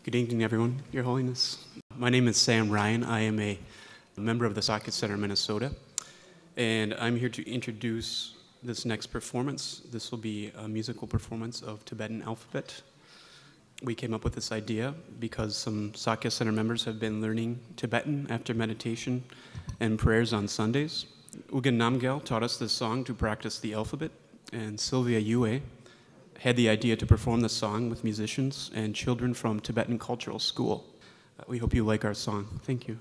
Good evening, everyone, Your Holiness. My name is Sam Ryan. I am a member of the Socket Center, Minnesota, and I'm here to introduce this next performance. This will be a musical performance of Tibetan alphabet. We came up with this idea because some Sakya Center members have been learning Tibetan after meditation and prayers on Sundays. Ugen Namgyal taught us this song to practice the alphabet, and Sylvia Yue had the idea to perform the song with musicians and children from Tibetan Cultural School. We hope you like our song. Thank you.